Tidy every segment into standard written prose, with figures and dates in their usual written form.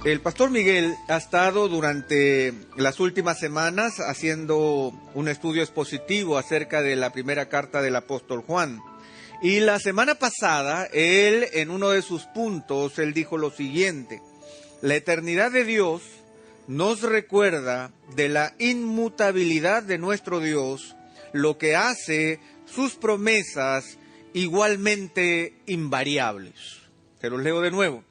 El pastor Miguel ha estado durante las últimas semanas haciendo un estudio expositivo acerca de la primera carta del apóstol Juan. Y la semana pasada, él en uno de sus puntos, él dijo lo siguiente: la eternidad de Dios nos recuerda de la inmutabilidad de nuestro Dios, lo que hace sus promesas igualmente invariables. Se los leo de nuevo.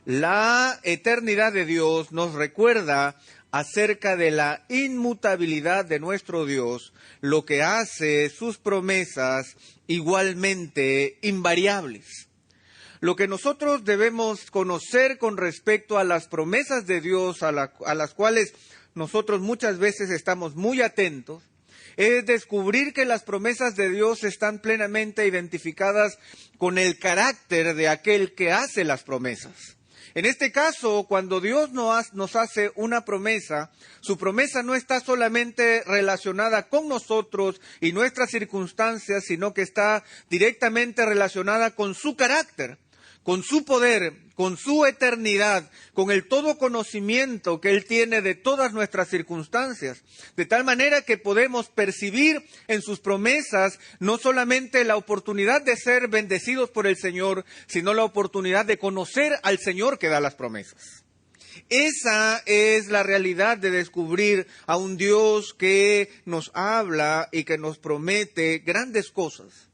La eternidad de Dios nos recuerda acerca de la inmutabilidad de nuestro Dios, lo que hace sus promesas igualmente invariables. Lo que nosotros debemos conocer con respecto a las promesas de Dios, a las cuales nosotros muchas veces estamos muy atentos, es descubrir que las promesas de Dios están plenamente identificadas con el carácter de aquel que hace las promesas. En este caso, cuando Dios nos hace una promesa, su promesa no está solamente relacionada con nosotros y nuestras circunstancias, sino que está directamente relacionada con su carácter, con su poder, con su eternidad, con el todo conocimiento que Él tiene de todas nuestras circunstancias, de tal manera que podemos percibir en sus promesas no solamente la oportunidad de ser bendecidos por el Señor, sino la oportunidad de conocer al Señor que da las promesas. Esa es la realidad de descubrir a un Dios que nos habla y que nos promete grandes cosas.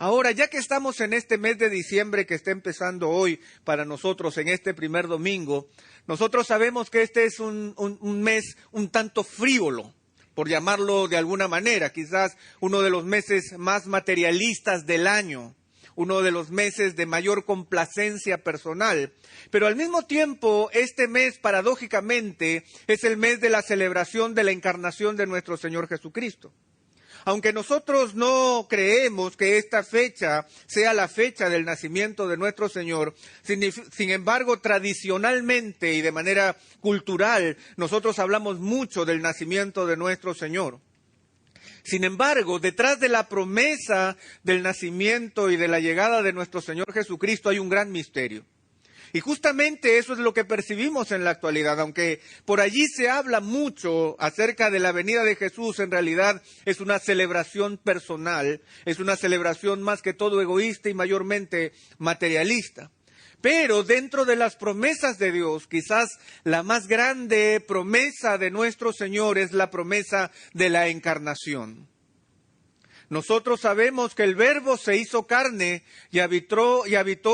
Ahora, ya que estamos en este mes de diciembre que está empezando hoy para nosotros en este primer domingo, nosotros sabemos que este es un mes un tanto frívolo, por llamarlo de alguna manera, quizás uno de los meses más materialistas del año, uno de los meses de mayor complacencia personal. Pero al mismo tiempo, este mes, paradójicamente, es el mes de la celebración de la encarnación de nuestro Señor Jesucristo. Aunque nosotros no creemos que esta fecha sea la fecha del nacimiento de nuestro Señor, sin embargo, tradicionalmente y de manera cultural, nosotros hablamos mucho del nacimiento de nuestro Señor. Sin embargo, detrás de la promesa del nacimiento y de la llegada de nuestro Señor Jesucristo hay un gran misterio. Y justamente eso es lo que percibimos en la actualidad, aunque por allí se habla mucho acerca de la venida de Jesús, en realidad es una celebración personal, es una celebración más que todo egoísta y mayormente materialista. Pero dentro de las promesas de Dios, quizás la más grande promesa de nuestro Señor es la promesa de la encarnación. Nosotros sabemos que el Verbo se hizo carne y habitó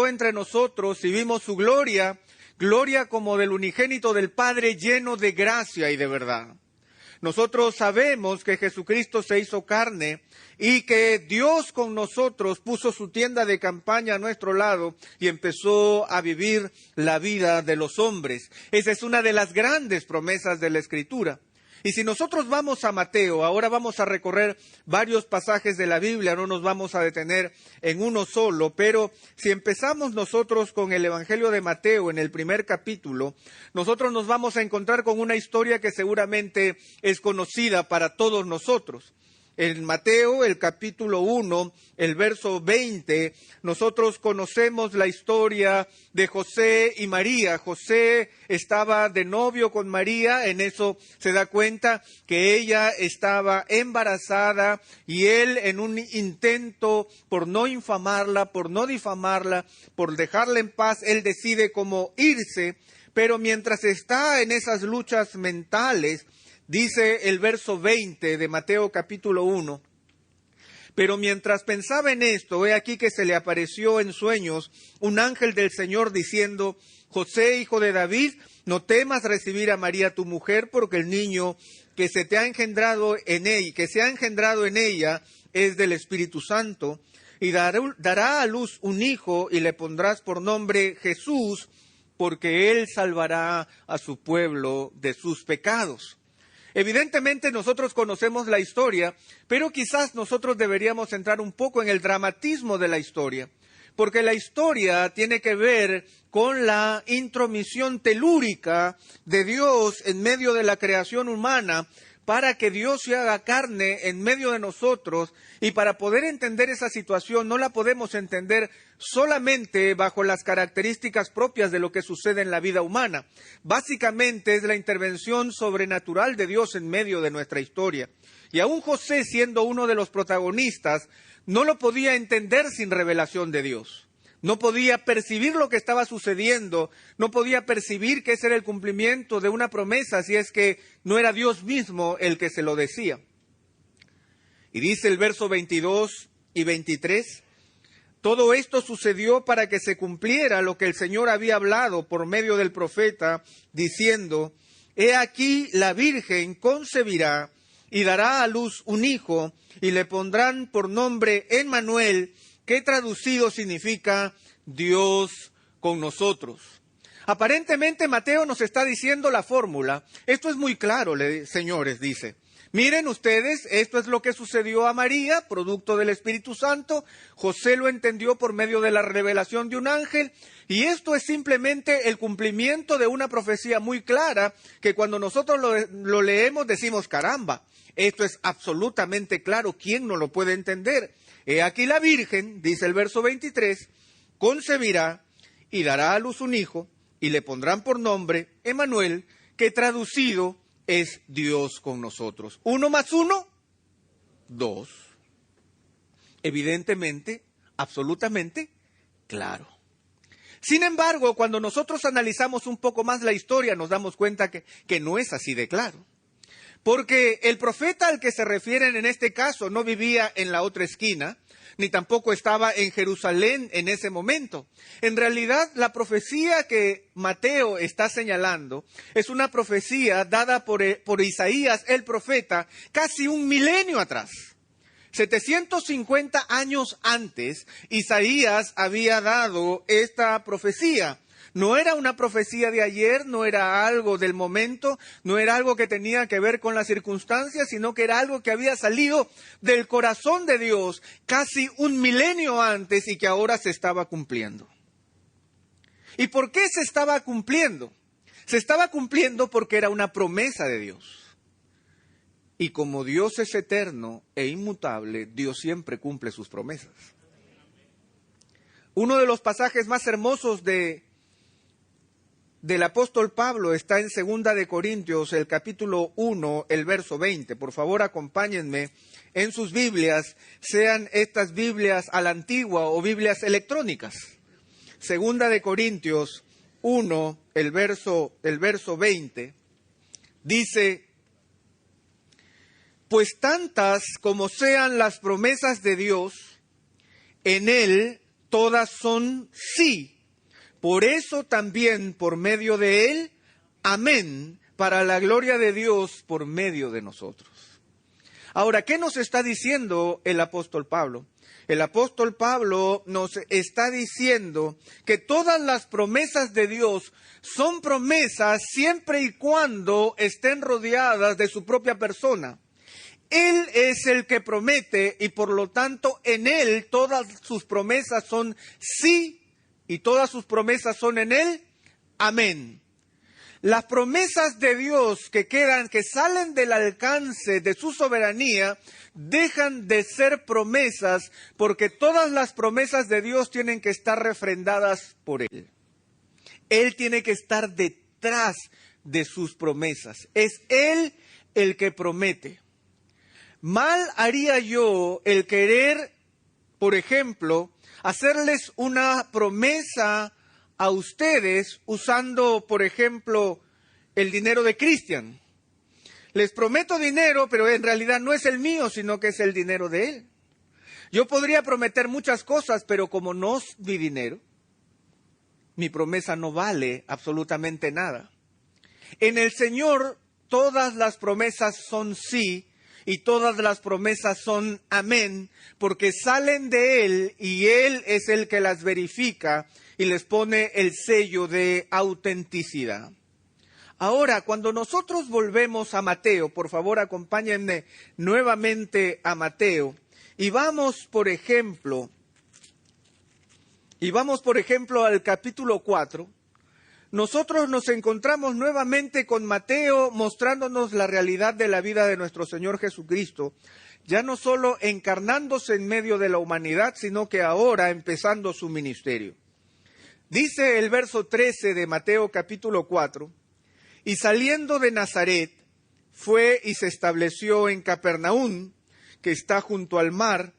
entre nosotros y vimos su gloria, gloria como del unigénito del Padre, lleno de gracia y de verdad. Nosotros sabemos que Jesucristo se hizo carne y que Dios con nosotros puso su tienda de campaña a nuestro lado y empezó a vivir la vida de los hombres. Esa es una de las grandes promesas de la Escritura. Y si nosotros vamos a Mateo, ahora vamos a recorrer varios pasajes de la Biblia, no nos vamos a detener en uno solo, pero si empezamos nosotros con el Evangelio de Mateo en el primer capítulo, nosotros nos vamos a encontrar con una historia que seguramente es conocida para todos nosotros. En Mateo, el capítulo 1, el verso 20, nosotros conocemos la historia de José y María. José estaba de novio con María, en eso se da cuenta que ella estaba embarazada y él, en un intento por no infamarla, por no difamarla, por dejarla en paz, él decide cómo irse, pero mientras está en esas luchas mentales, dice el verso 20 de Mateo capítulo 1, pero mientras pensaba en esto, he aquí que se le apareció en sueños un ángel del Señor diciendo: José, hijo de David, no temas recibir a María tu mujer, porque el niño que se ha engendrado en ella es del Espíritu Santo, y dará a luz un hijo y le pondrás por nombre Jesús, porque él salvará a su pueblo de sus pecados. Evidentemente nosotros conocemos la historia, pero quizás nosotros deberíamos entrar un poco en el dramatismo de la historia, porque la historia tiene que ver con la intromisión telúrica de Dios en medio de la creación humana para que Dios se haga carne en medio de nosotros, y para poder entender esa situación no la podemos entender solamente bajo las características propias de lo que sucede en la vida humana. Básicamente es la intervención sobrenatural de Dios en medio de nuestra historia. Y aún José, siendo uno de los protagonistas, no lo podía entender sin revelación de Dios. No podía percibir lo que estaba sucediendo, no podía percibir que ese era el cumplimiento de una promesa, si es que no era Dios mismo el que se lo decía. Y dice el verso 22 y 23, todo esto sucedió para que se cumpliera lo que el Señor había hablado por medio del profeta, diciendo, he aquí la Virgen concebirá y dará a luz un hijo, y le pondrán por nombre Emmanuel, que traducido significa Dios con nosotros. Aparentemente Mateo nos está diciendo la fórmula. Esto es muy claro, señores, dice. Miren ustedes, esto es lo que sucedió a María, producto del Espíritu Santo. José lo entendió por medio de la revelación de un ángel. Y esto es simplemente el cumplimiento de una profecía muy clara, que cuando nosotros lo leemos decimos, caramba, esto es absolutamente claro, ¿quién no lo puede entender? He aquí la Virgen, dice el verso 23, concebirá y dará a luz un hijo, y le pondrán por nombre Emmanuel, que traducido es Dios con nosotros. 1 más 1, 2. Evidentemente, absolutamente claro. Sin embargo, cuando nosotros analizamos un poco más la historia, nos damos cuenta que no es así de claro. Porque el profeta al que se refieren en este caso no vivía en la otra esquina, ni tampoco estaba en Jerusalén en ese momento. En realidad, la profecía que Mateo está señalando es una profecía dada por Isaías, el profeta, casi un milenio atrás. 750 años antes, Isaías había dado esta profecía. No era una profecía de ayer, no era algo del momento, no era algo que tenía que ver con las circunstancias, sino que era algo que había salido del corazón de Dios casi un milenio antes y que ahora se estaba cumpliendo. ¿Y por qué se estaba cumpliendo? Se estaba cumpliendo porque era una promesa de Dios. Y como Dios es eterno e inmutable, Dios siempre cumple sus promesas. Uno de los pasajes más hermosos del apóstol Pablo está en 2 de Corintios, el capítulo 1, el verso 20. Por favor, acompáñenme en sus Biblias, sean estas Biblias a la antigua o Biblias electrónicas. 2 de Corintios 1, el verso 20, dice, pues tantas como sean las promesas de Dios, en Él todas son sí. Por eso también por medio de Él, amén, para la gloria de Dios por medio de nosotros. Ahora, ¿qué nos está diciendo el apóstol Pablo? El apóstol Pablo nos está diciendo que todas las promesas de Dios son promesas siempre y cuando estén rodeadas de su propia persona. Él es el que promete y por lo tanto en Él todas sus promesas son sí y todas sus promesas son en Él, amén. Las promesas de Dios que salen del alcance de su soberanía, dejan de ser promesas porque todas las promesas de Dios tienen que estar refrendadas por Él. Él tiene que estar detrás de sus promesas. Es Él el que promete. Mal haría yo el querer, por ejemplo, hacerles una promesa a ustedes usando, por ejemplo, el dinero de Cristian. Les prometo dinero, pero en realidad no es el mío, sino que es el dinero de él. Yo podría prometer muchas cosas, pero como no es mi dinero, mi promesa no vale absolutamente nada. En el Señor todas las promesas son sí, y todas las promesas son amén, porque salen de Él y Él es el que las verifica y les pone el sello de autenticidad. Ahora, cuando nosotros volvemos a Mateo, por favor acompáñenme nuevamente a Mateo, y vamos por ejemplo al capítulo 4, nosotros nos encontramos nuevamente con Mateo mostrándonos la realidad de la vida de nuestro Señor Jesucristo, ya no solo encarnándose en medio de la humanidad, sino que ahora empezando su ministerio. Dice el verso 13 de Mateo capítulo 4, y saliendo de Nazaret, fue y se estableció en Capernaum, que está junto al mar,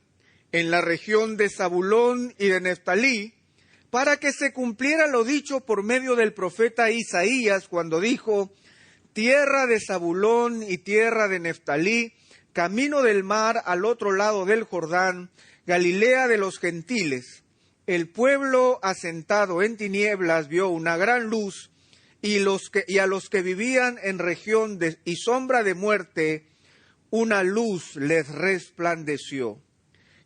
en la región de Zabulón y de Neftalí, para que se cumpliera lo dicho por medio del profeta Isaías, cuando dijo: tierra de Zabulón y tierra de Neftalí, camino del mar al otro lado del Jordán, Galilea de los gentiles. El pueblo asentado en tinieblas vio una gran luz, y a los que vivían en región y sombra de muerte, una luz les resplandeció.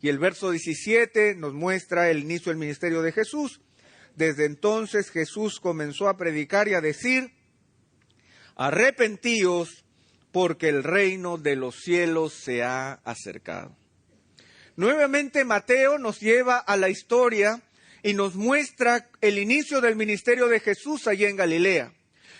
Y el verso 17 nos muestra el inicio del ministerio de Jesús. Desde entonces Jesús comenzó a predicar y a decir: arrepentíos, porque el reino de los cielos se ha acercado. Nuevamente Mateo nos lleva a la historia y nos muestra el inicio del ministerio de Jesús allí en Galilea.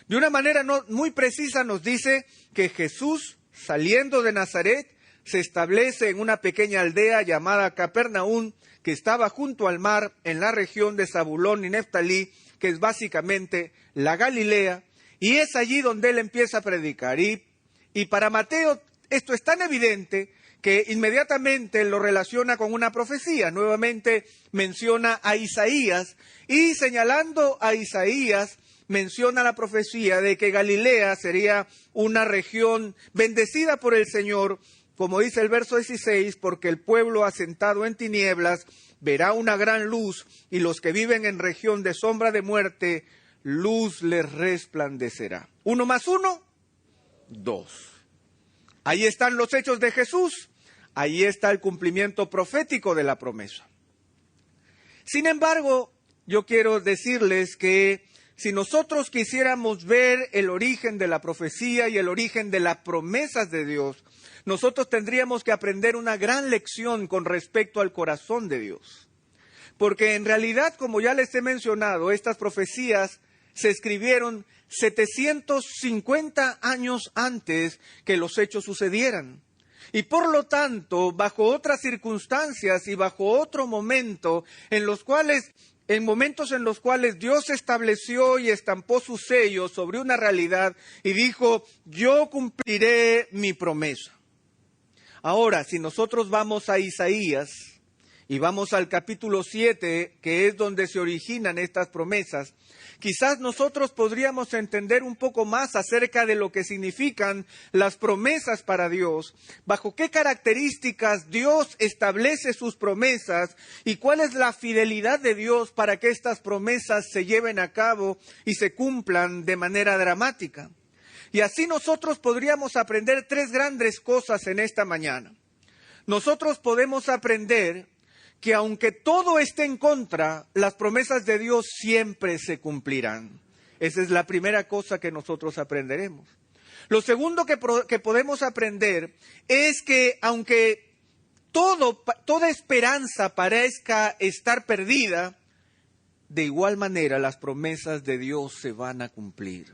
De una manera muy precisa nos dice que Jesús, saliendo de Nazaret, se establece en una pequeña aldea llamada Capernaum, que estaba junto al mar en la región de Zabulón y Neftalí, que es básicamente la Galilea, y es allí donde él empieza a predicar. Y para Mateo esto es tan evidente que inmediatamente lo relaciona con una profecía. Nuevamente menciona a Isaías, y señalando a Isaías, menciona la profecía de que Galilea sería una región bendecida por el Señor, como dice el verso 16, porque el pueblo asentado en tinieblas verá una gran luz, y los que viven en región de sombra de muerte, luz les resplandecerá. 1 más 1, 2. Ahí están los hechos de Jesús, ahí está el cumplimiento profético de la promesa. Sin embargo, yo quiero decirles que si nosotros quisiéramos ver el origen de la profecía y el origen de las promesas de Dios, nosotros tendríamos que aprender una gran lección con respecto al corazón de Dios. Porque en realidad, como ya les he mencionado, estas profecías se escribieron 750 años antes que los hechos sucedieran. Y por lo tanto, bajo otras circunstancias y bajo otro momento, en momentos en los cuales Dios estableció y estampó su sello sobre una realidad y dijo: yo cumpliré mi promesa. Ahora, si nosotros vamos a Isaías y vamos al capítulo 7, que es donde se originan estas promesas, quizás nosotros podríamos entender un poco más acerca de lo que significan las promesas para Dios, bajo qué características Dios establece sus promesas y cuál es la fidelidad de Dios para que estas promesas se lleven a cabo y se cumplan de manera dramática. Y así nosotros podríamos aprender 3 grandes cosas en esta mañana. Nosotros podemos aprender que aunque todo esté en contra, las promesas de Dios siempre se cumplirán. Esa es la primera cosa que nosotros aprenderemos. Lo segundo que podemos aprender es que aunque toda esperanza parezca estar perdida, de igual manera las promesas de Dios se van a cumplir.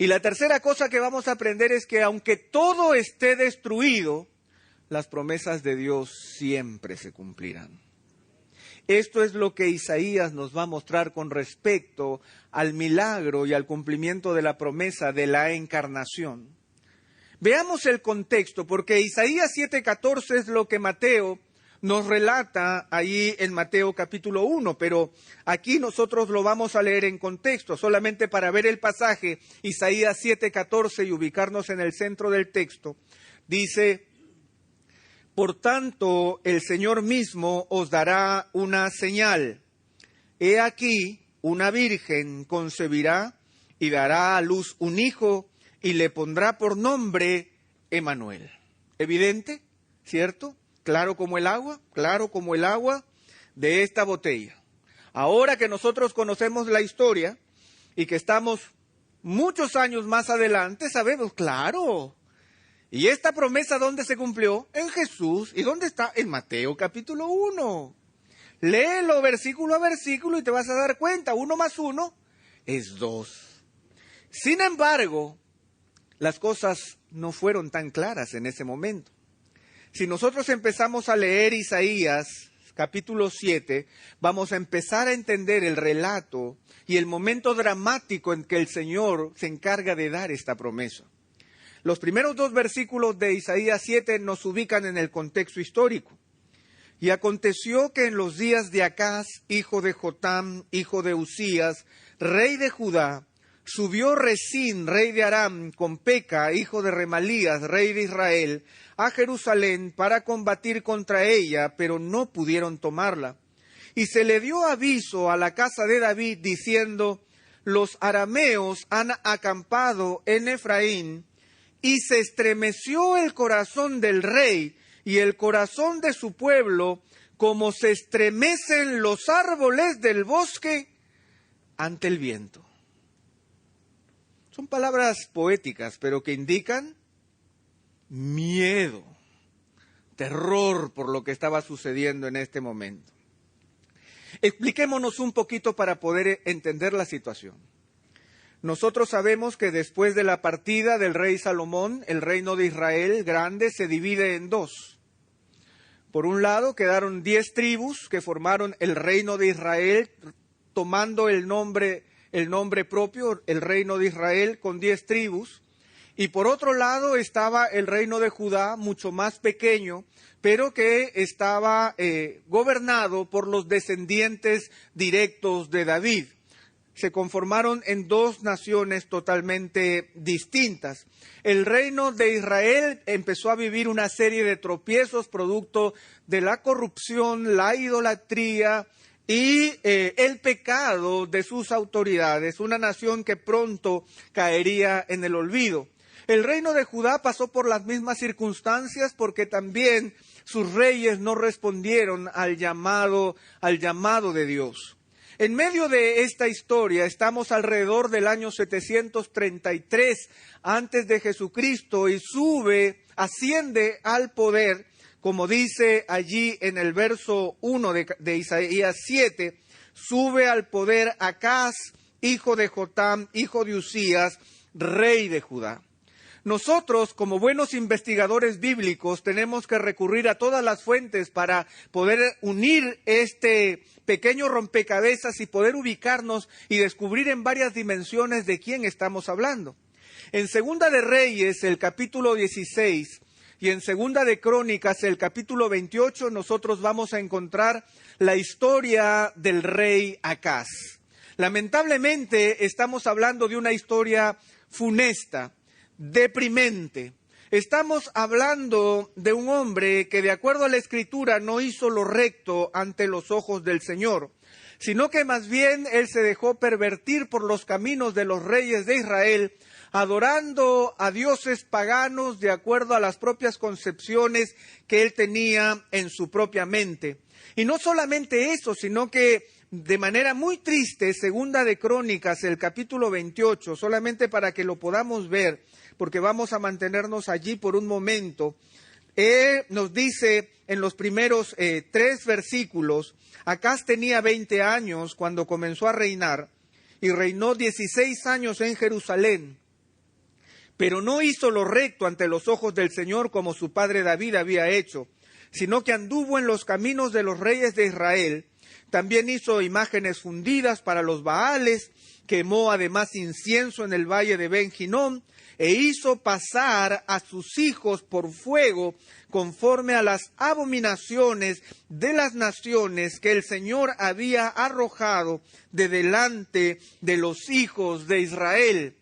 Y la tercera cosa que vamos a aprender es que aunque todo esté destruido, las promesas de Dios siempre se cumplirán. Esto es lo que Isaías nos va a mostrar con respecto al milagro y al cumplimiento de la promesa de la encarnación. Veamos el contexto, porque Isaías 7:14 es lo que Mateo nos relata ahí en Mateo capítulo 1, pero aquí nosotros lo vamos a leer en contexto, solamente para ver el pasaje, Isaías 7:14, y ubicarnos en el centro del texto. Dice: por tanto, el Señor mismo os dará una señal. He aquí, una virgen concebirá y dará a luz un hijo y le pondrá por nombre Emmanuel. ¿Evidente? ¿Cierto? Claro como el agua de esta botella. Ahora que nosotros conocemos la historia y que estamos muchos años más adelante, sabemos, claro. ¿Y esta promesa dónde se cumplió? En Jesús. ¿Y dónde está? En Mateo capítulo 1. Léelo versículo a versículo y te vas a dar cuenta. 1 más 1 es 2. Sin embargo, las cosas no fueron tan claras en ese momento. Si nosotros empezamos a leer Isaías, capítulo 7, vamos a empezar a entender el relato y el momento dramático en que el Señor se encarga de dar esta promesa. Los primeros 2 versículos de Isaías 7 nos ubican en el contexto histórico. Y aconteció que en los días de Acaz, hijo de Jotam, hijo de Usías, rey de Judá, subió Resín, rey de Aram, con Peca, hijo de Remalías, rey de Israel, a Jerusalén para combatir contra ella, pero no pudieron tomarla. Y se le dio aviso a la casa de David, diciendo, los arameos han acampado en Efraín, y se estremeció el corazón del rey y el corazón de su pueblo, como se estremecen los árboles del bosque ante el viento. Son palabras poéticas, pero que indican miedo, terror por lo que estaba sucediendo en este momento. Expliquémonos un poquito para poder entender la situación. Nosotros sabemos que después de la partida del rey Salomón, el reino de Israel grande se divide en 2. Por un lado quedaron 10 tribus que formaron el reino de Israel, tomando el nombre propio, el reino de Israel, con 10 tribus. Y por otro lado estaba el reino de Judá, mucho más pequeño, pero que estaba gobernado por los descendientes directos de David. Se conformaron en 2 naciones totalmente distintas. El reino de Israel empezó a vivir una serie de tropiezos producto de la corrupción, la idolatría y el pecado de sus autoridades, una nación que pronto caería en el olvido. El reino de Judá pasó por las mismas circunstancias porque también sus reyes no respondieron al llamado de Dios. En medio de esta historia estamos alrededor del año 733 antes de Jesucristo y asciende al poder, como dice allí en el verso 1 de Isaías 7, sube al poder Acaz, hijo de Jotam, hijo de Usías, rey de Judá. Nosotros, como buenos investigadores bíblicos, tenemos que recurrir a todas las fuentes para poder unir este pequeño rompecabezas y poder ubicarnos y descubrir en varias dimensiones de quién estamos hablando. En Segunda de Reyes, el capítulo 16, y en Segunda de Crónicas, el capítulo 28, nosotros vamos a encontrar la historia del rey Acaz. Lamentablemente, estamos hablando de una historia funesta, deprimente. Estamos hablando de un hombre que, de acuerdo a la Escritura, no hizo lo recto ante los ojos del Señor, sino que más bien él se dejó pervertir por los caminos de los reyes de Israel, adorando a dioses paganos de acuerdo a las propias concepciones que él tenía en su propia mente. Y no solamente eso, sino que de manera muy triste, Segunda de Crónicas, el capítulo 28, solamente para que lo podamos ver, porque vamos a mantenernos allí por un momento, nos dice en los primeros 3 versículos, Acaz tenía 20 años cuando comenzó a reinar, y reinó 16 años en Jerusalén, pero no hizo lo recto ante los ojos del Señor como su padre David había hecho, sino que anduvo en los caminos de los reyes de Israel. También hizo imágenes fundidas para los Baales, quemó además incienso en el valle de Ben Hinnom, e hizo pasar a sus hijos por fuego conforme a las abominaciones de las naciones que el Señor había arrojado de delante de los hijos de Israel.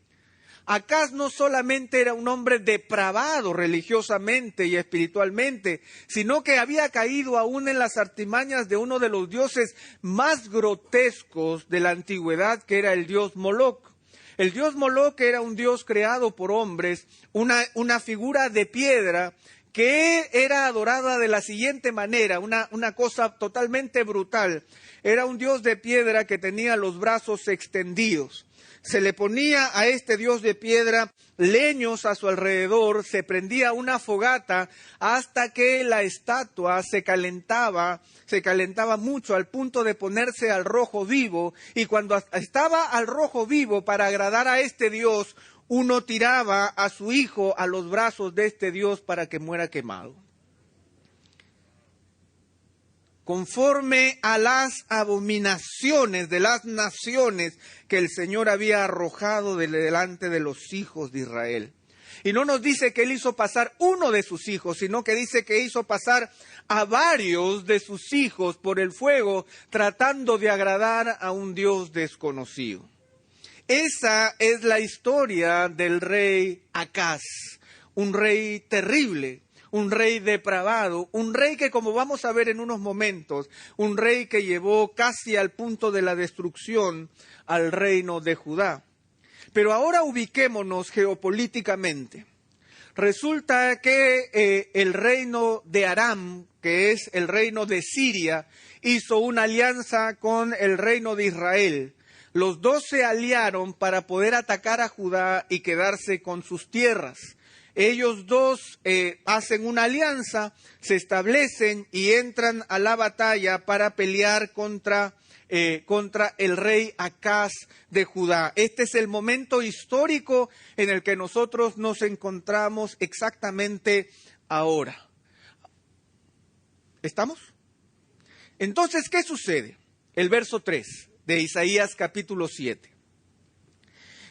Acaz no solamente era un hombre depravado religiosamente y espiritualmente, sino que había caído aún en las artimañas de uno de los dioses más grotescos de la antigüedad, que era el dios Moloc. El dios Moloc era un dios creado por hombres, una figura de piedra que era adorada de la siguiente manera, una cosa totalmente brutal. Era un dios de piedra que tenía los brazos extendidos. se le ponía a este dios de piedra leños a su alrededor, se prendía una fogata hasta que la estatua se calentaba mucho al punto de ponerse al rojo vivo, y cuando estaba al rojo vivo, para agradar a este dios, uno tiraba a su hijo a los brazos de este dios para que muera quemado. Conforme a las abominaciones de las naciones que el Señor había arrojado delante de los hijos de Israel. Y no nos dice que él hizo pasar uno de sus hijos, sino que dice que hizo pasar a varios de sus hijos por el fuego, tratando de agradar a un Dios desconocido. Esa es la historia del rey Acaz, un rey terrible, un rey depravado, un rey que, como vamos a ver en unos momentos, un rey que llevó casi al punto de la destrucción al reino de Judá. Pero ahora ubiquémonos geopolíticamente. Resulta que el reino de Aram, que es el reino de Siria, hizo una alianza con el reino de Israel. Los dos se aliaron para poder atacar a Judá y quedarse con sus tierras. Ellos dos hacen una alianza, se establecen y entran a la batalla para pelear contra el rey Acaz de Judá. Este es el momento histórico en el que nosotros nos encontramos exactamente ahora. ¿Estamos? Entonces, ¿qué sucede? El verso 3 de Isaías capítulo 7.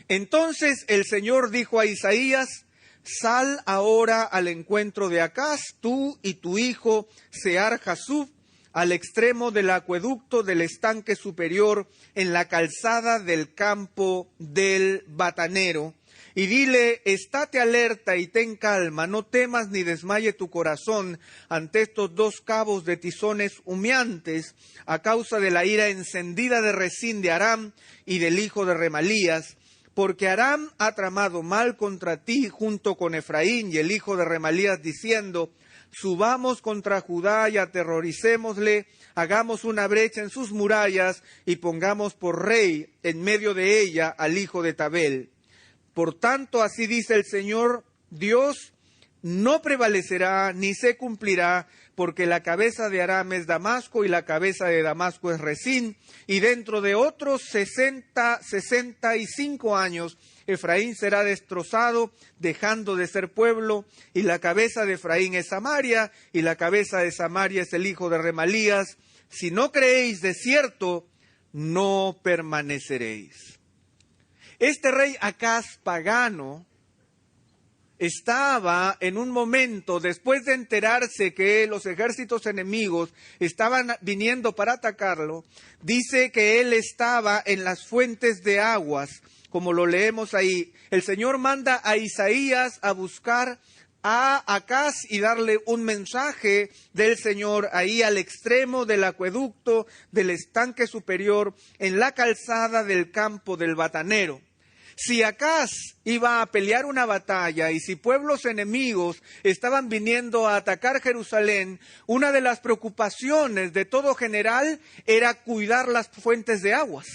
Entonces el Señor dijo a Isaías: sal ahora al encuentro de Acaz, tú y tu hijo Sear-Jasub, al extremo del acueducto del estanque superior, en la calzada del campo del batanero, y dile: estate alerta y ten calma, no temas ni desmaye tu corazón ante estos dos cabos de tizones humeantes, a causa de la ira encendida de Rezín de Aram y del hijo de Remalías, porque Aram ha tramado mal contra ti junto con Efraín y el hijo de Remalías, diciendo: subamos contra Judá y aterroricémosle, hagamos una brecha en sus murallas y pongamos por rey en medio de ella al hijo de Tabel. Por tanto, así dice el Señor Dios: no prevalecerá ni se cumplirá, porque la cabeza de Aram es Damasco y la cabeza de Damasco es Rezín, y dentro de otros 65 años Efraín será destrozado, dejando de ser pueblo, y la cabeza de Efraín es Samaria, y la cabeza de Samaria es el hijo de Remalías. Si no creéis, de cierto, no permaneceréis. Este rey Acaz pagano estaba en un momento, después de enterarse que los ejércitos enemigos estaban viniendo para atacarlo, dice que él estaba en las fuentes de aguas, como lo leemos ahí. El Señor manda a Isaías a buscar a Acaz y darle un mensaje del Señor ahí al extremo del acueducto del estanque superior, en la calzada del campo del batanero. Si Acaz iba a pelear una batalla y si pueblos enemigos estaban viniendo a atacar Jerusalén, una de las preocupaciones de todo general era cuidar las fuentes de aguas.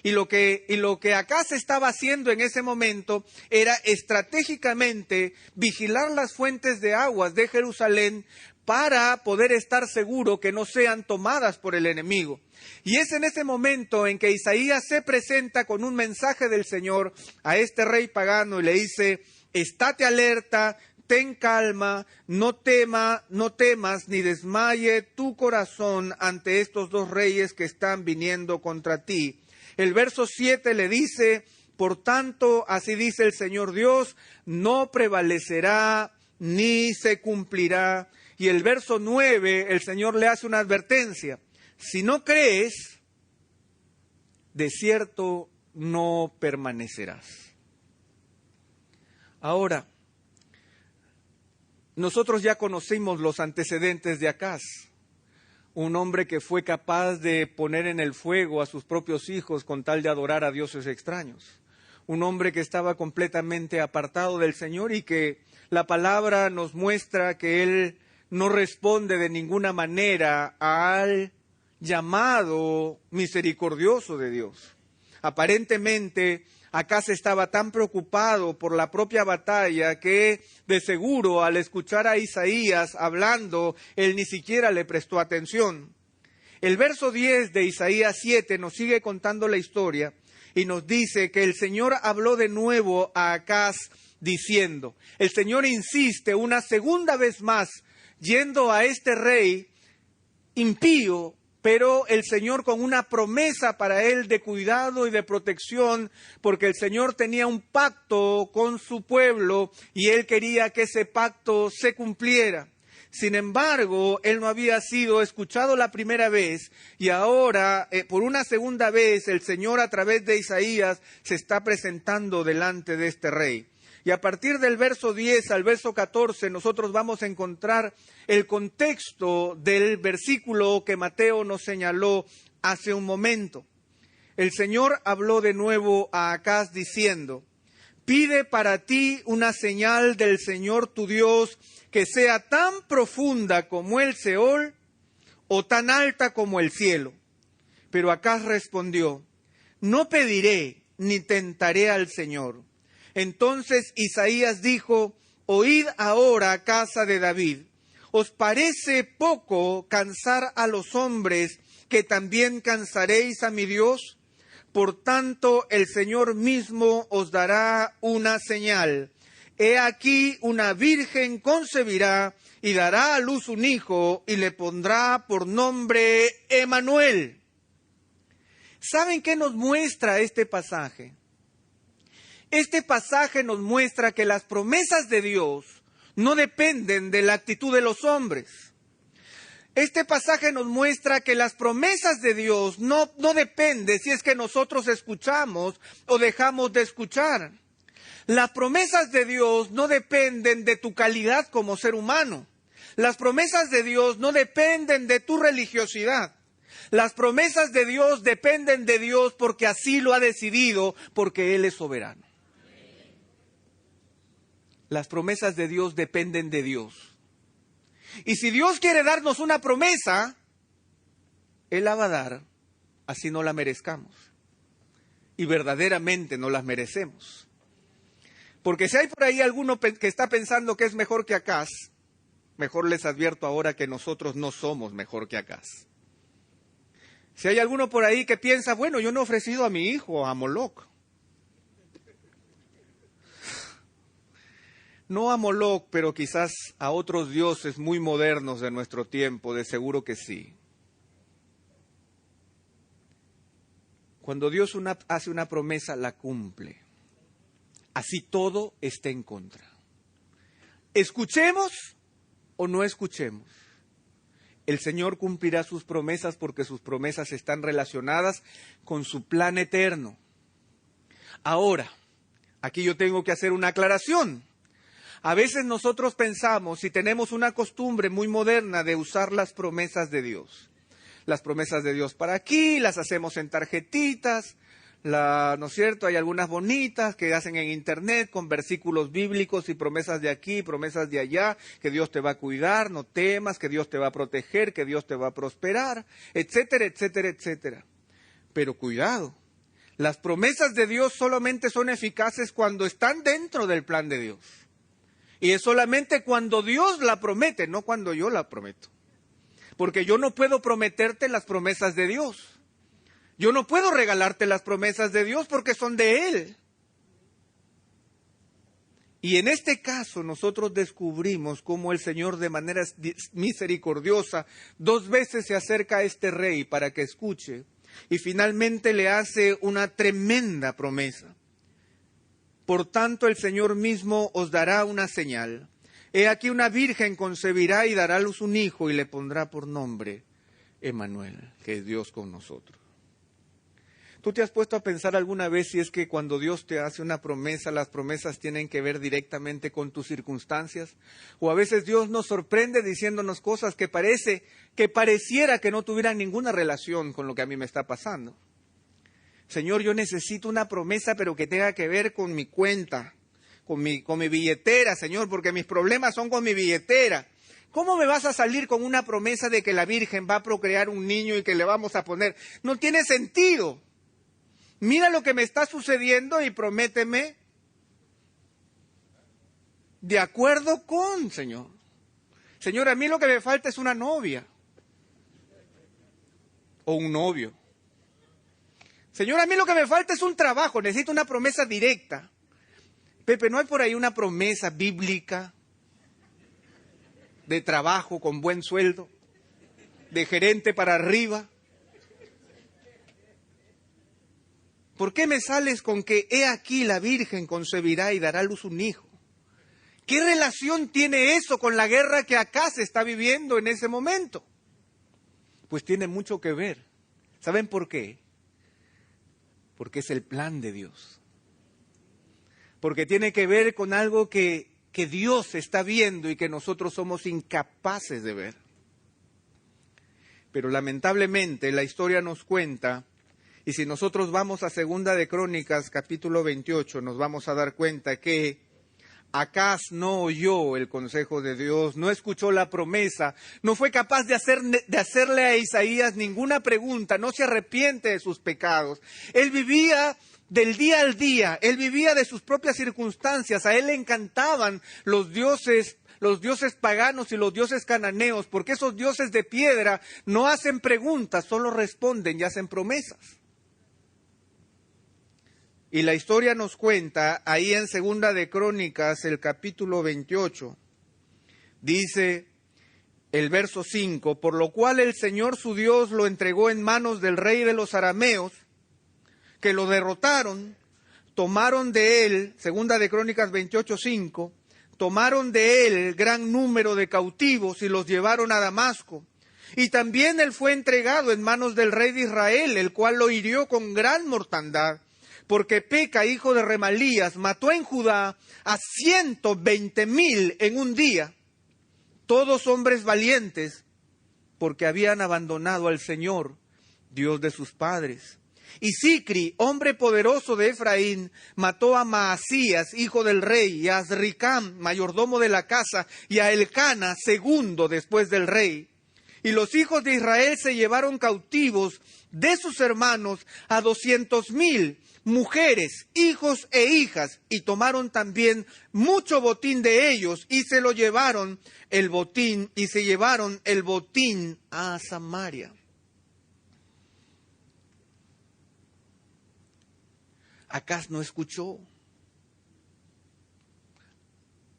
Y lo que Acaz estaba haciendo en ese momento era estratégicamente vigilar las fuentes de aguas de Jerusalén para poder estar seguro que no sean tomadas por el enemigo. Y es en ese momento en que Isaías se presenta con un mensaje del Señor a este rey pagano y le dice: estate alerta, ten calma, no temas ni desmaye tu corazón ante estos dos reyes que están viniendo contra ti. El verso 7 le dice: por tanto, así dice el Señor Dios, no prevalecerá ni se cumplirá. Y el verso 9, el Señor le hace una advertencia: si no crees, de cierto no permanecerás. Ahora, nosotros ya conocimos los antecedentes de Acaz, un hombre que fue capaz de poner en el fuego a sus propios hijos con tal de adorar a dioses extraños, un hombre que estaba completamente apartado del Señor y que la palabra nos muestra que él no responde de ninguna manera al llamado misericordioso de Dios. Aparentemente, Acaz estaba tan preocupado por la propia batalla que de seguro al escuchar a Isaías hablando, él ni siquiera le prestó atención. El verso 10 de Isaías 7 nos sigue contando la historia y nos dice que el Señor habló de nuevo a Acaz diciendo, el Señor insiste una segunda vez más yendo a este rey impío, pero el Señor con una promesa para él de cuidado y de protección, porque el Señor tenía un pacto con su pueblo y él quería que ese pacto se cumpliera. Sin embargo, él no había sido escuchado la primera vez y ahora, por una segunda vez, el Señor a través de Isaías se está presentando delante de este rey. Y a partir del verso 10 al verso 14 nosotros vamos a encontrar el contexto del versículo que Mateo nos señaló hace un momento. El Señor habló de nuevo a Acaz diciendo, pide para ti una señal del Señor tu Dios que sea tan profunda como el Seol o tan alta como el cielo. Pero Acaz respondió, no pediré ni tentaré al Señor. Entonces Isaías dijo, oíd ahora, casa de David, ¿os parece poco cansar a los hombres que también cansaréis a mi Dios? Por tanto, el Señor mismo os dará una señal. He aquí una virgen concebirá y dará a luz un hijo y le pondrá por nombre Emmanuel. ¿Saben qué nos muestra este pasaje? Este pasaje nos muestra que las promesas de Dios no dependen de la actitud de los hombres. Este pasaje nos muestra que las promesas de Dios no dependen si es que nosotros escuchamos o dejamos de escuchar. Las promesas de Dios no dependen de tu calidad como ser humano. Las promesas de Dios no dependen de tu religiosidad. Las promesas de Dios dependen de Dios porque así lo ha decidido, porque Él es soberano. Las promesas de Dios dependen de Dios. Y si Dios quiere darnos una promesa, Él la va a dar, así no la merezcamos. Y verdaderamente no las merecemos. Porque si hay por ahí alguno que está pensando que es mejor que Acaz, mejor les advierto ahora que nosotros no somos mejor que Acaz. Si hay alguno por ahí que piensa, bueno, yo no he ofrecido a mi hijo a Moloc. No a Moloc, pero quizás a otros dioses muy modernos de nuestro tiempo, de seguro que sí. Cuando Dios hace una promesa, la cumple. Así todo esté en contra. Escuchemos o no escuchemos. El Señor cumplirá sus promesas porque sus promesas están relacionadas con su plan eterno. Ahora, aquí yo tengo que hacer una aclaración. A veces nosotros pensamos y tenemos una costumbre muy moderna de usar las promesas de Dios. Las promesas de Dios para aquí, las hacemos en tarjetitas, ¿no es cierto? Hay algunas bonitas que hacen en internet con versículos bíblicos y promesas de aquí, promesas de allá, que Dios te va a cuidar, no temas, que Dios te va a proteger, que Dios te va a prosperar, etcétera, etcétera, etcétera. Pero cuidado, las promesas de Dios solamente son eficaces cuando están dentro del plan de Dios. Y es solamente cuando Dios la promete, no cuando yo la prometo. Porque yo no puedo prometerte las promesas de Dios. Yo no puedo regalarte las promesas de Dios porque son de Él. Y en este caso nosotros descubrimos cómo el Señor de manera misericordiosa 2 veces se acerca a este rey para que escuche y finalmente le hace una tremenda promesa. Por tanto, el Señor mismo os dará una señal. He aquí una virgen concebirá y dará a luz un hijo y le pondrá por nombre Emmanuel, que es Dios con nosotros. ¿Tú te has puesto a pensar alguna vez si es que cuando Dios te hace una promesa, las promesas tienen que ver directamente con tus circunstancias? O a veces Dios nos sorprende diciéndonos cosas que pareciera que no tuvieran ninguna relación con lo que a mí me está pasando. Señor, yo necesito una promesa, pero que tenga que ver con mi cuenta, con mi billetera, Señor, porque mis problemas son con mi billetera. ¿Cómo me vas a salir con una promesa de que la Virgen va a procrear un niño y que le vamos a poner? No tiene sentido. Mira lo que me está sucediendo y prométeme de acuerdo con, Señor. Señor, a mí lo que me falta es una novia o un novio. Señor, a mí lo que me falta es un trabajo, necesito una promesa directa. Pepe, ¿no hay por ahí una promesa bíblica de trabajo con buen sueldo, de gerente para arriba? ¿Por qué me sales con que he aquí la Virgen concebirá y dará a luz un hijo? ¿Qué relación tiene eso con la guerra que acá se está viviendo en ese momento? Pues tiene mucho que ver. ¿Saben por qué? Porque es el plan de Dios. Porque tiene que ver con algo que Dios está viendo y que nosotros somos incapaces de ver. Pero lamentablemente la historia nos cuenta, y si nosotros vamos a Segunda de Crónicas, capítulo 28, nos vamos a dar cuenta que Acaz no oyó el consejo de Dios, no escuchó la promesa, no fue capaz de hacerle a Isaías ninguna pregunta, no se arrepiente de sus pecados. Él vivía del día al día, él vivía de sus propias circunstancias, a él le encantaban los dioses paganos y los dioses cananeos, porque esos dioses de piedra no hacen preguntas, solo responden y hacen promesas. Y la historia nos cuenta, ahí en Segunda de Crónicas, el capítulo 28, dice el verso 5, por lo cual el Señor su Dios lo entregó en manos del rey de los arameos, que lo derrotaron, tomaron de él, Segunda de Crónicas 28, 5, tomaron de él gran número de cautivos y los llevaron a Damasco. Y también él fue entregado en manos del rey de Israel, el cual lo hirió con gran mortandad. Porque Peca, hijo de Remalías, mató en Judá a 120,000 en un día, todos hombres valientes, porque habían abandonado al Señor, Dios de sus padres. Y Sicri, hombre poderoso de Efraín, mató a Maasías, hijo del rey, y a Azricam, mayordomo de la casa, y a Elcana, segundo después del rey. Y los hijos de Israel se llevaron cautivos de sus hermanos a 200,000 mujeres, hijos e hijas, y tomaron también mucho botín de ellos, y se lo llevaron el botín, y se llevaron el botín a Samaria. Acaz no escuchó.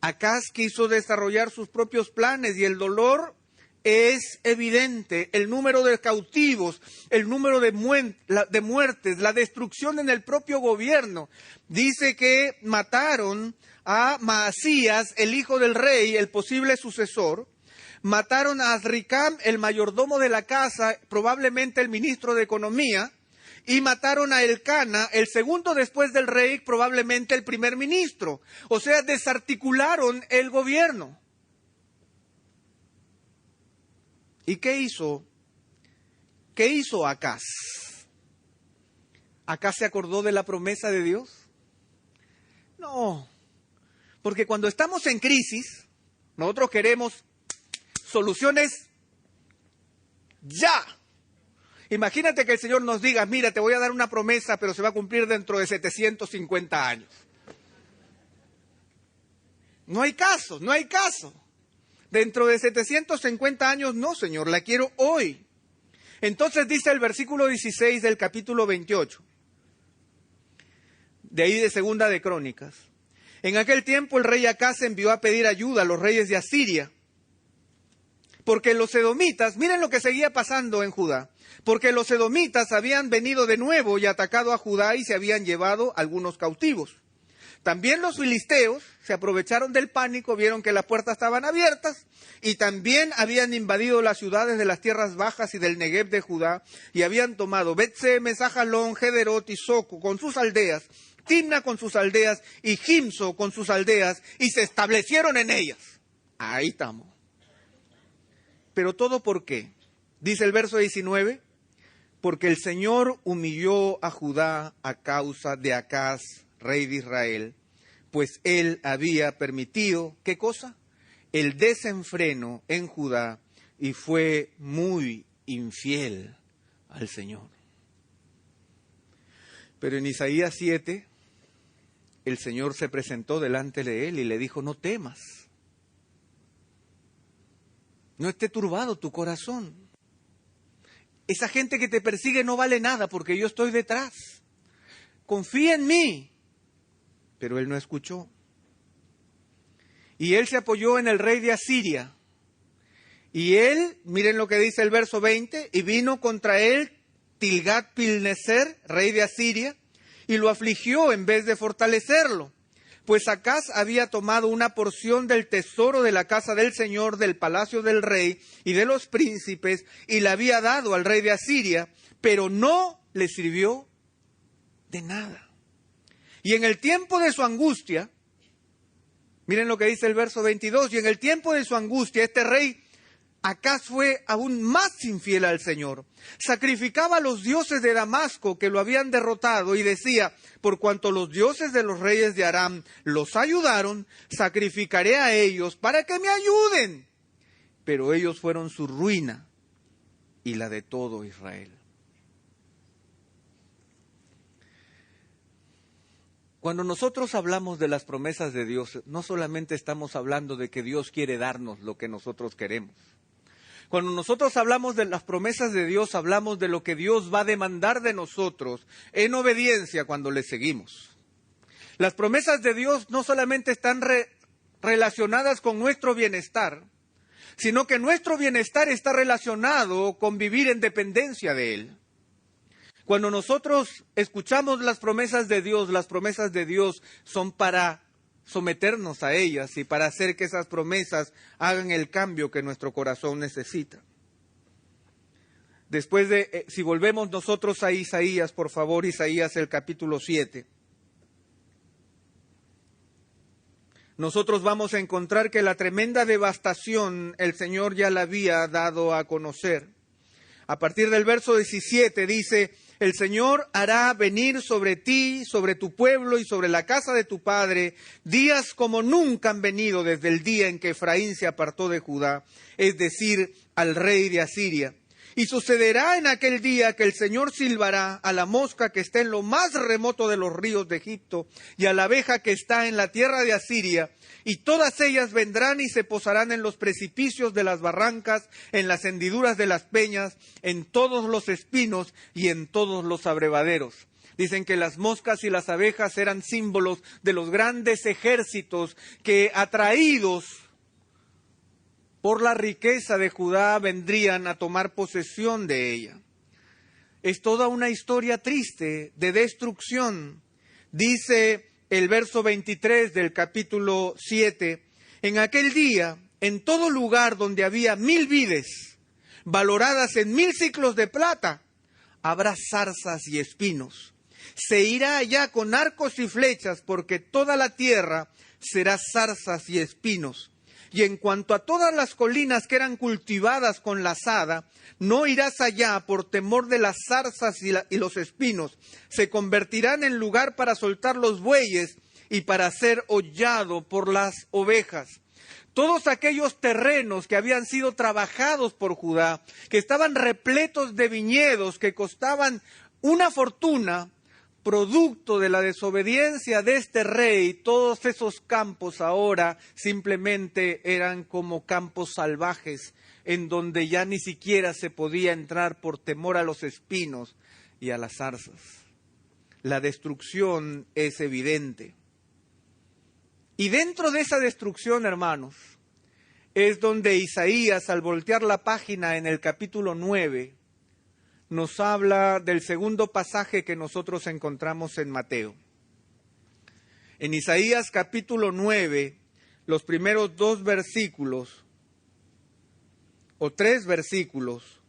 Acaz quiso desarrollar sus propios planes, y el dolor es evidente, el número de cautivos, el número de muertes, la destrucción en el propio gobierno. Dice que mataron a Maasías, el hijo del rey, el posible sucesor. Mataron a Azricam, el mayordomo de la casa, probablemente el ministro de Economía. Y mataron a Elcana, el segundo después del rey, probablemente el primer ministro. O sea, desarticularon el gobierno. ¿Y qué hizo? ¿Qué hizo Acaz? ¿Acaz se acordó de la promesa de Dios? No, porque cuando estamos en crisis, nosotros queremos soluciones ya. Imagínate que el Señor nos diga, mira, te voy a dar una promesa, pero se va a cumplir dentro de 750 años. No hay caso, no hay caso. Dentro de 750 años, no, Señor, la quiero hoy. Entonces dice el versículo 16 del capítulo 28, de ahí de Segunda de Crónicas. En aquel tiempo el rey Acaz envió a pedir ayuda a los reyes de Asiria, porque los edomitas, miren lo que seguía pasando en Judá, porque los edomitas habían venido de nuevo y atacado a Judá y se habían llevado algunos cautivos. También los filisteos se aprovecharon del pánico, vieron que las puertas estaban abiertas y también habían invadido las ciudades de las tierras bajas y del Negev de Judá y habían tomado Bet-Semes, Ajalón, Gederot y Soco con sus aldeas, Timna con sus aldeas y Gimso con sus aldeas y se establecieron en ellas. Ahí estamos. ¿Pero todo por qué? Dice el verso 19, porque el Señor humilló a Judá a causa de Acaz, rey de Israel, pues él había permitido, ¿qué cosa? El desenfreno en Judá y fue muy infiel al Señor. Pero en Isaías 7, el Señor se presentó delante de él y le dijo, no temas, no esté turbado tu corazón. Esa gente que te persigue no vale nada porque yo estoy detrás. Confía en mí. Pero él no escuchó. Y él se apoyó en el rey de Asiria. Y él, miren lo que dice el verso 20, y vino contra él Tilgat-Pilneser, rey de Asiria, y lo afligió en vez de fortalecerlo. Pues Acaz había tomado una porción del tesoro de la casa del Señor, del palacio del rey y de los príncipes, y la había dado al rey de Asiria, pero no le sirvió de nada. Y en el tiempo de su angustia, miren lo que dice el verso 22, y en el tiempo de su angustia, este rey Acaz fue aún más infiel al Señor. Sacrificaba a los dioses de Damasco que lo habían derrotado y decía, por cuanto los dioses de los reyes de Aram los ayudaron, sacrificaré a ellos para que me ayuden. Pero ellos fueron su ruina y la de todo Israel. Cuando nosotros hablamos de las promesas de Dios, no solamente estamos hablando de que Dios quiere darnos lo que nosotros queremos. Cuando nosotros hablamos de las promesas de Dios, hablamos de lo que Dios va a demandar de nosotros en obediencia cuando le seguimos. Las promesas de Dios no solamente están relacionadas con nuestro bienestar, sino que nuestro bienestar está relacionado con vivir en dependencia de Él. Cuando nosotros escuchamos las promesas de Dios son para someternos a ellas y para hacer que esas promesas hagan el cambio que nuestro corazón necesita. Después de, si volvemos nosotros a Isaías, por favor, Isaías el capítulo 7. Nosotros vamos a encontrar que la tremenda devastación el Señor ya la había dado a conocer. A partir del verso 17 dice, el Señor hará venir sobre ti, sobre tu pueblo y sobre la casa de tu padre, días como nunca han venido desde el día en que Efraín se apartó de Judá, es decir, al rey de Asiria. Y sucederá en aquel día que el Señor silbará a la mosca que está en lo más remoto de los ríos de Egipto y a la abeja que está en la tierra de Asiria, y todas ellas vendrán y se posarán en los precipicios de las barrancas, en las hendiduras de las peñas, en todos los espinos y en todos los abrevaderos. Dicen que las moscas y las abejas eran símbolos de los grandes ejércitos que, atraídos por la riqueza de Judá, vendrían a tomar posesión de ella. Es toda una historia triste de destrucción. Dice el verso 23 del capítulo 7, en aquel día, en todo lugar donde había 1000 vides, valoradas en 1000 siclos de plata, habrá zarzas y espinos. Se irá allá con arcos y flechas, porque toda la tierra será zarzas y espinos. Y en cuanto a todas las colinas que eran cultivadas con la azada, no irás allá por temor de las zarzas y los espinos. Se convertirán en lugar para soltar los bueyes y para ser hollado por las ovejas. Todos aquellos terrenos que habían sido trabajados por Judá, que estaban repletos de viñedos, que costaban una fortuna, producto de la desobediencia de este rey, todos esos campos ahora simplemente eran como campos salvajes, en donde ya ni siquiera se podía entrar por temor a los espinos y a las zarzas. La destrucción es evidente. Y dentro de esa destrucción, hermanos, es donde Isaías, al voltear la página en el capítulo 9, nos habla del segundo pasaje que nosotros encontramos en Mateo. En Isaías capítulo 9, los primeros 2 versículos, o 3 versículos,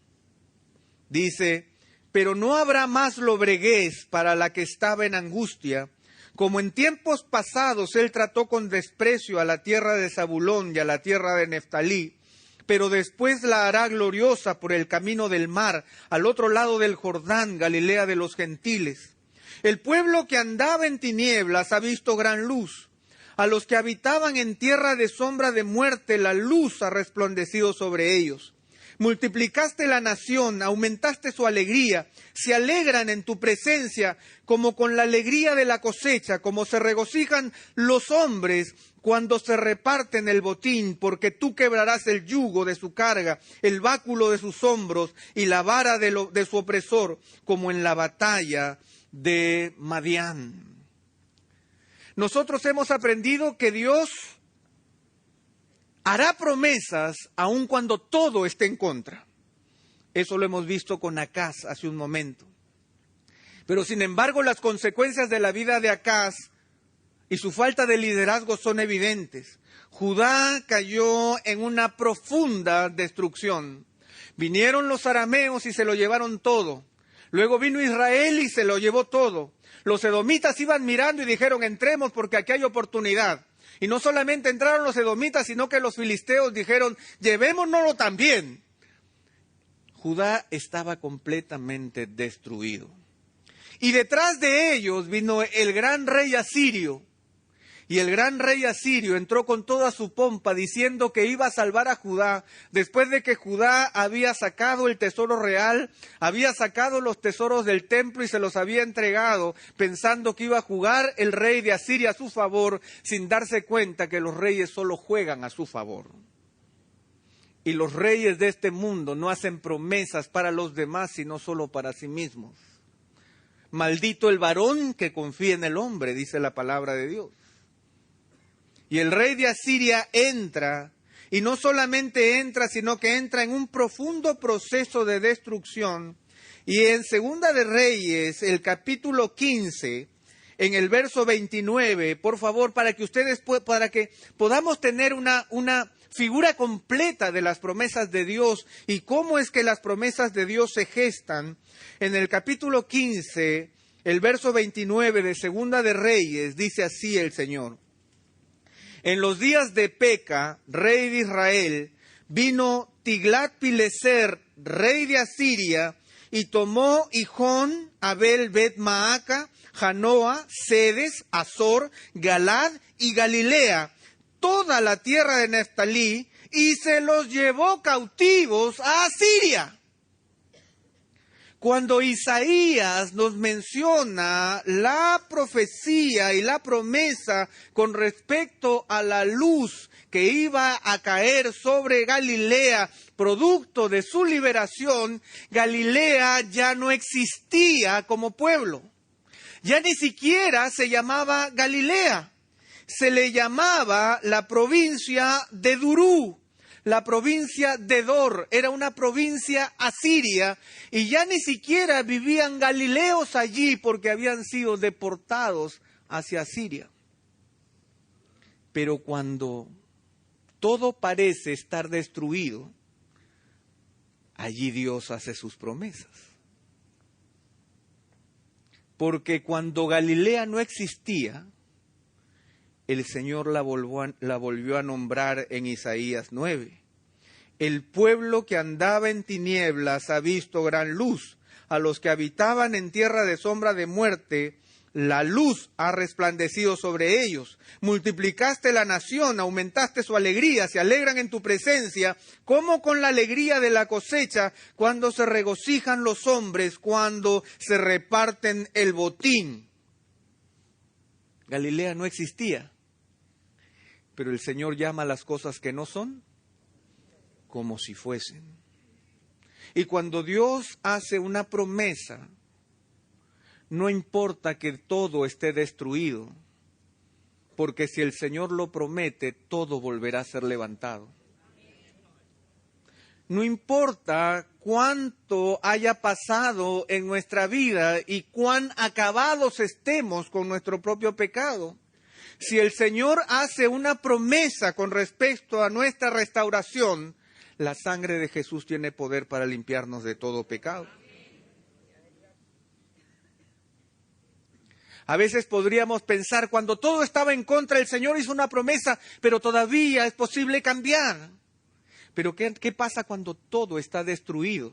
dice, pero no habrá más lobreguez para la que estaba en angustia, como en tiempos pasados él trató con desprecio a la tierra de Zabulón y a la tierra de Neftalí, pero después la hará gloriosa por el camino del mar, al otro lado del Jordán, Galilea de los gentiles. El pueblo que andaba en tinieblas ha visto gran luz. A los que habitaban en tierra de sombra de muerte, la luz ha resplandecido sobre ellos. Multiplicaste la nación, aumentaste su alegría. Se alegran en tu presencia como con la alegría de la cosecha, como se regocijan los hombres cuando se reparten el botín, porque tú quebrarás el yugo de su carga, el báculo de sus hombros y la vara de su opresor, como en la batalla de Madián. Nosotros hemos aprendido que Dios hará promesas aun cuando todo esté en contra. Eso lo hemos visto con Acaz hace un momento. Pero sin embargo, las consecuencias de la vida de Acaz y su falta de liderazgo son evidentes. Judá cayó en una profunda destrucción. Vinieron los arameos y se lo llevaron todo. Luego vino Israel y se lo llevó todo. Los edomitas iban mirando y dijeron, entremos porque aquí hay oportunidad. Y no solamente entraron los edomitas, sino que los filisteos dijeron, llevémonoslo también. Judá estaba completamente destruido. Y detrás de ellos vino el gran rey asirio. Y el gran rey asirio entró con toda su pompa diciendo que iba a salvar a Judá, después de que Judá había sacado el tesoro real, había sacado los tesoros del templo y se los había entregado, pensando que iba a jugar el rey de Asiria a su favor, sin darse cuenta que los reyes solo juegan a su favor. Y los reyes de este mundo no hacen promesas para los demás, sino solo para sí mismos. Maldito el varón que confía en el hombre, dice la palabra de Dios. Y el rey de Asiria entra, y no solamente entra, sino que entra en un profundo proceso de destrucción. Y en Segunda de Reyes, el capítulo 15, en el verso 29, por favor, para que podamos tener una figura completa de las promesas de Dios y cómo es que las promesas de Dios se gestan. En el capítulo 15, el verso 29 de Segunda de Reyes, dice así el Señor. En los días de Peca, rey de Israel, vino Tiglat-Pileser, rey de Asiria, y tomó Hijón, Abel, Bet-Maaca, Janoa, Sedes, Azor, Galad y Galilea, toda la tierra de Neftalí, y se los llevó cautivos a Asiria. Cuando Isaías nos menciona la profecía y la promesa con respecto a la luz que iba a caer sobre Galilea, producto de su liberación, Galilea ya no existía como pueblo. Ya ni siquiera se llamaba Galilea, se le llamaba la provincia de Durú. La provincia de Dor era una provincia asiria y ya ni siquiera vivían galileos allí porque habían sido deportados hacia Asiria. Pero cuando todo parece estar destruido, allí Dios hace sus promesas. Porque cuando Galilea no existía, el Señor la volvió a nombrar en Isaías 9. El pueblo que andaba en tinieblas ha visto gran luz. A los que habitaban en tierra de sombra de muerte, la luz ha resplandecido sobre ellos. Multiplicaste la nación, aumentaste su alegría, se alegran en tu presencia, como con la alegría de la cosecha, cuando se regocijan los hombres, cuando se reparten el botín. Galilea no existía. Pero el Señor llama a las cosas que no son como si fuesen. Y cuando Dios hace una promesa, no importa que todo esté destruido, porque si el Señor lo promete, todo volverá a ser levantado. No importa cuánto haya pasado en nuestra vida y cuán acabados estemos con nuestro propio pecado. Si el Señor hace una promesa con respecto a nuestra restauración, la sangre de Jesús tiene poder para limpiarnos de todo pecado. A veces podríamos pensar, cuando todo estaba en contra, el Señor hizo una promesa, pero todavía es posible cambiar. Pero ¿qué pasa cuando todo está destruido?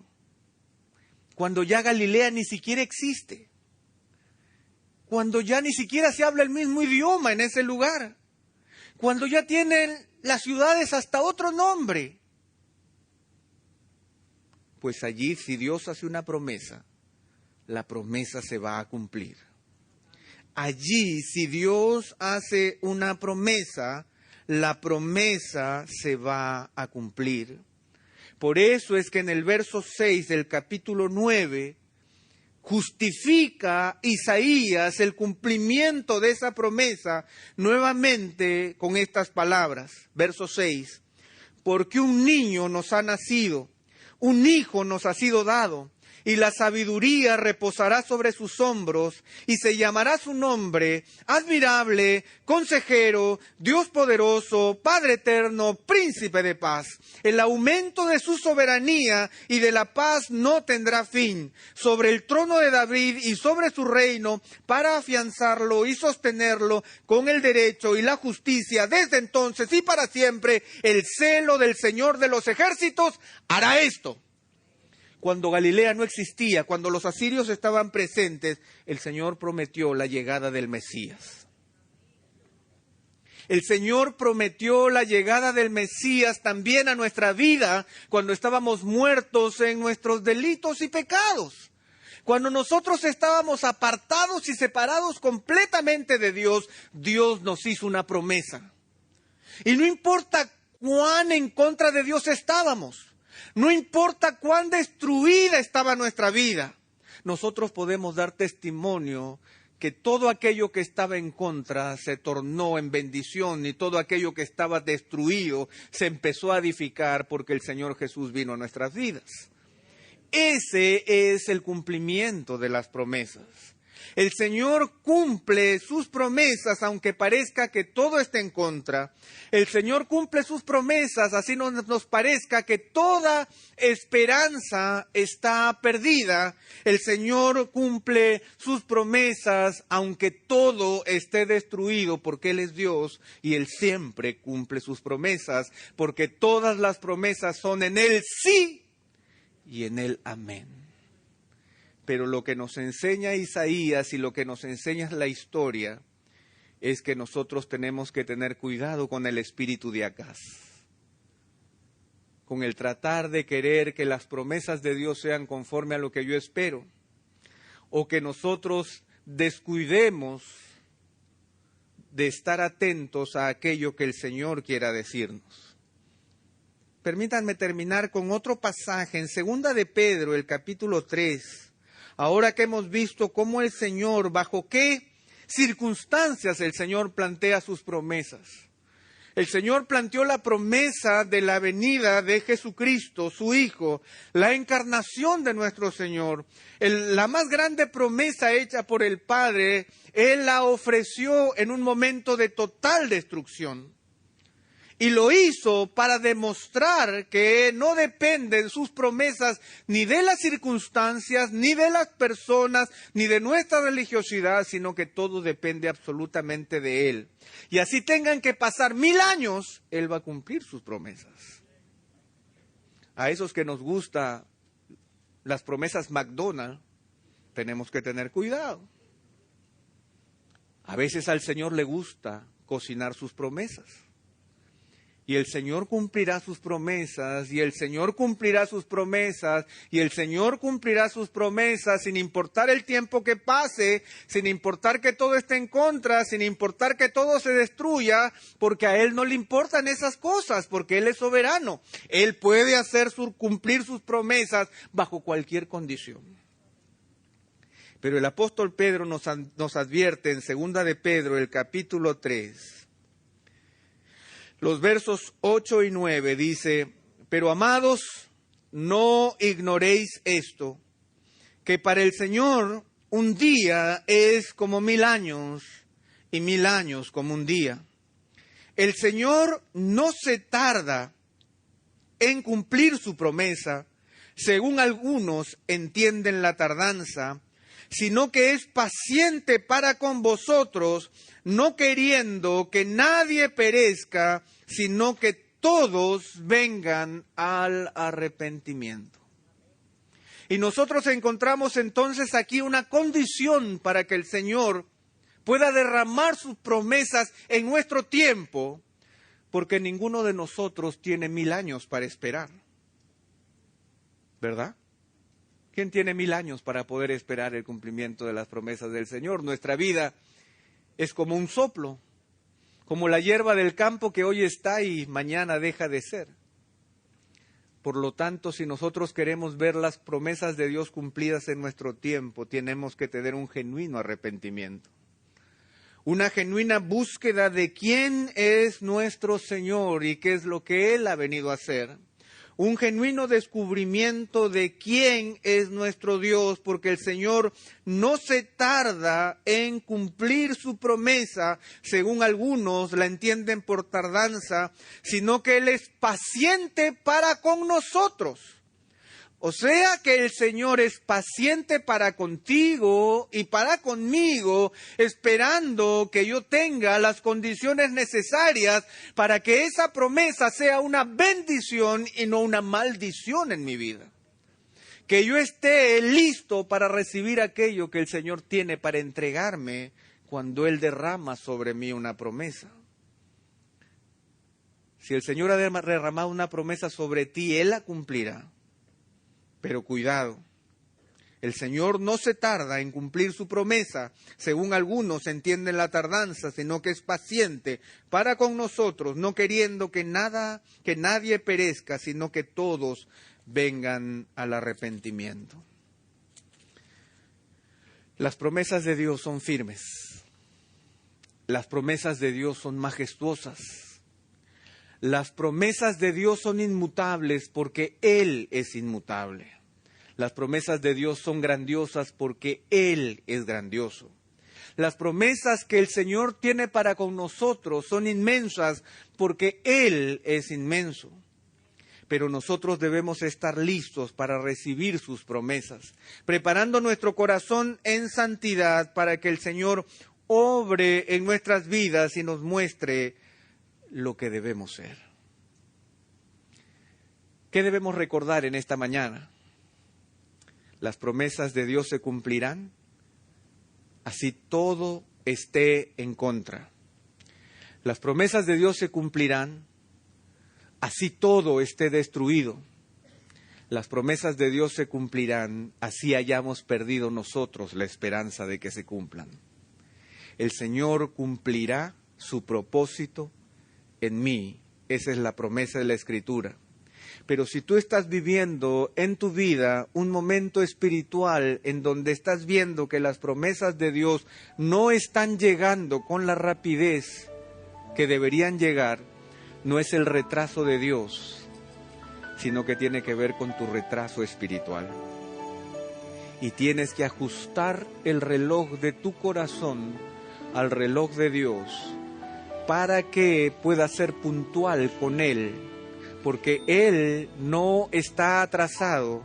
Cuando ya Galilea ni siquiera existe. Cuando ya ni siquiera se habla el mismo idioma en ese lugar. Cuando ya tienen las ciudades hasta otro nombre. Pues allí, si Dios hace una promesa, la promesa se va a cumplir. Allí, si Dios hace una promesa, la promesa se va a cumplir. Por eso es que en el verso 6 del capítulo 9, justifica Isaías el cumplimiento de esa promesa nuevamente con estas palabras. Verso 6, porque un niño nos ha nacido, un hijo nos ha sido dado, y la sabiduría reposará sobre sus hombros, y se llamará su nombre admirable, consejero, Dios poderoso, Padre eterno, príncipe de paz. El aumento de su soberanía y de la paz no tendrá fin sobre el trono de David y sobre su reino, para afianzarlo y sostenerlo con el derecho y la justicia desde entonces y para siempre. El celo del Señor de los ejércitos hará esto. Cuando Galilea no existía, cuando los asirios estaban presentes, el Señor prometió la llegada del Mesías. El Señor prometió la llegada del Mesías también a nuestra vida cuando estábamos muertos en nuestros delitos y pecados. Cuando nosotros estábamos apartados y separados completamente de Dios, Dios nos hizo una promesa. Y no importa cuán en contra de Dios estábamos, no importa cuán destruida estaba nuestra vida, nosotros podemos dar testimonio que todo aquello que estaba en contra se tornó en bendición y todo aquello que estaba destruido se empezó a edificar porque el Señor Jesús vino a nuestras vidas. Ese es el cumplimiento de las promesas. El Señor cumple sus promesas aunque parezca que todo está en contra. El Señor cumple sus promesas así nos parezca que toda esperanza está perdida. El Señor cumple sus promesas aunque todo esté destruido porque Él es Dios y Él siempre cumple sus promesas porque todas las promesas son en Él sí y en Él amén. Pero lo que nos enseña Isaías y lo que nos enseña la historia es que nosotros tenemos que tener cuidado con el espíritu de Acaz, con el tratar de querer que las promesas de Dios sean conforme a lo que yo espero, o que nosotros descuidemos de estar atentos a aquello que el Señor quiera decirnos. Permítanme terminar con otro pasaje en 2 de Pedro, el capítulo 3. Ahora que hemos visto cómo el Señor, bajo qué circunstancias el Señor plantea sus promesas. El Señor planteó la promesa de la venida de Jesucristo, su Hijo, la encarnación de nuestro Señor. La más grande promesa hecha por el Padre, Él la ofreció en un momento de total destrucción. Y lo hizo para demostrar que no dependen sus promesas ni de las circunstancias, ni de las personas, ni de nuestra religiosidad, sino que todo depende absolutamente de Él. Y así tengan que pasar 1000 años, Él va a cumplir sus promesas. A esos que nos gustan las promesas McDonald's, tenemos que tener cuidado. A veces al Señor le gusta cocinar sus promesas. Y el Señor cumplirá sus promesas, y el Señor cumplirá sus promesas, y el Señor cumplirá sus promesas, sin importar el tiempo que pase, sin importar que todo esté en contra, sin importar que todo se destruya, porque a Él no le importan esas cosas, porque Él es soberano. Él puede cumplir sus promesas bajo cualquier condición. Pero el apóstol Pedro nos advierte en 2 de Pedro, el capítulo 3, los versos 8 y 9 dice: pero amados, no ignoréis esto, que para el Señor un día es como 1000 años, y 1000 años como un día. El Señor no se tarda en cumplir su promesa, según algunos entienden la tardanza, sino que es paciente para con vosotros, no queriendo que nadie perezca, sino que todos vengan al arrepentimiento. Y nosotros encontramos entonces aquí una condición para que el Señor pueda derramar sus promesas en nuestro tiempo, porque ninguno de nosotros tiene 1000 años para esperar. ¿verdad? ¿Quién tiene 1000 años para poder esperar el cumplimiento de las promesas del Señor? Nuestra vida es como un soplo, como la hierba del campo que hoy está y mañana deja de ser. Por lo tanto, si nosotros queremos ver las promesas de Dios cumplidas en nuestro tiempo, tenemos que tener un genuino arrepentimiento. Una genuina búsqueda de quién es nuestro Señor y qué es lo que Él ha venido a hacer. Un genuino descubrimiento de quién es nuestro Dios, porque el Señor no se tarda en cumplir su promesa, según algunos la entienden por tardanza, sino que Él es paciente para con nosotros. O sea que el Señor es paciente para contigo y para conmigo, esperando que yo tenga las condiciones necesarias para que esa promesa sea una bendición y no una maldición en mi vida. Que yo esté listo para recibir aquello que el Señor tiene para entregarme cuando Él derrama sobre mí una promesa. Si el Señor ha derramado una promesa sobre ti, Él la cumplirá. Pero cuidado, el Señor no se tarda en cumplir su promesa, según algunos entienden la tardanza, sino que es paciente para con nosotros, no queriendo que nadie perezca, sino que todos vengan al arrepentimiento. Las promesas de Dios son firmes, las promesas de Dios son majestuosas. Las promesas de Dios son inmutables porque Él es inmutable. Las promesas de Dios son grandiosas porque Él es grandioso. Las promesas que el Señor tiene para con nosotros son inmensas porque Él es inmenso. Pero nosotros debemos estar listos para recibir sus promesas, preparando nuestro corazón en santidad para que el Señor obre en nuestras vidas y nos muestre lo que debemos ser. ¿Qué debemos recordar en esta mañana? Las promesas de Dios se cumplirán, así todo esté en contra. Las promesas de Dios se cumplirán, así todo esté destruido. Las promesas de Dios se cumplirán, así hayamos perdido nosotros la esperanza de que se cumplan. El Señor cumplirá su propósito en mí. Esa es la promesa de la Escritura. Pero si tú estás viviendo en tu vida un momento espiritual en donde estás viendo que las promesas de Dios no están llegando con la rapidez que deberían llegar, no es el retraso de Dios, sino que tiene que ver con tu retraso espiritual. Y tienes que ajustar el reloj de tu corazón al reloj de Dios, para que puedas ser puntual con Él, porque Él no está atrasado,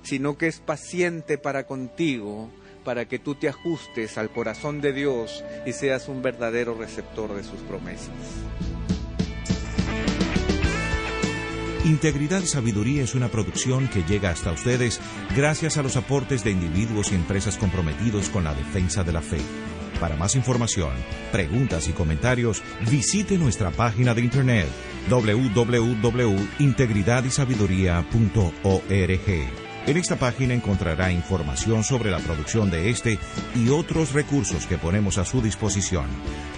sino que es paciente para contigo, para que tú te ajustes al corazón de Dios y seas un verdadero receptor de sus promesas. Integridad y Sabiduría es una producción que llega hasta ustedes gracias a los aportes de individuos y empresas comprometidos con la defensa de la fe. Para más información, preguntas y comentarios, visite nuestra página de internet www.integridadysabiduría.org. En esta página encontrará información sobre la producción de este y otros recursos que ponemos a su disposición,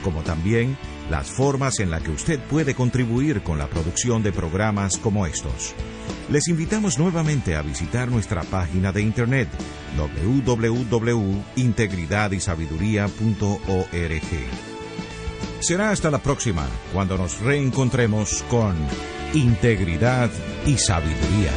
como también las formas en las que usted puede contribuir con la producción de programas como estos. Les invitamos nuevamente a visitar nuestra página de internet www.integridadysabiduría.org. Será hasta la próxima, cuando nos reencontremos con Integridad y Sabiduría.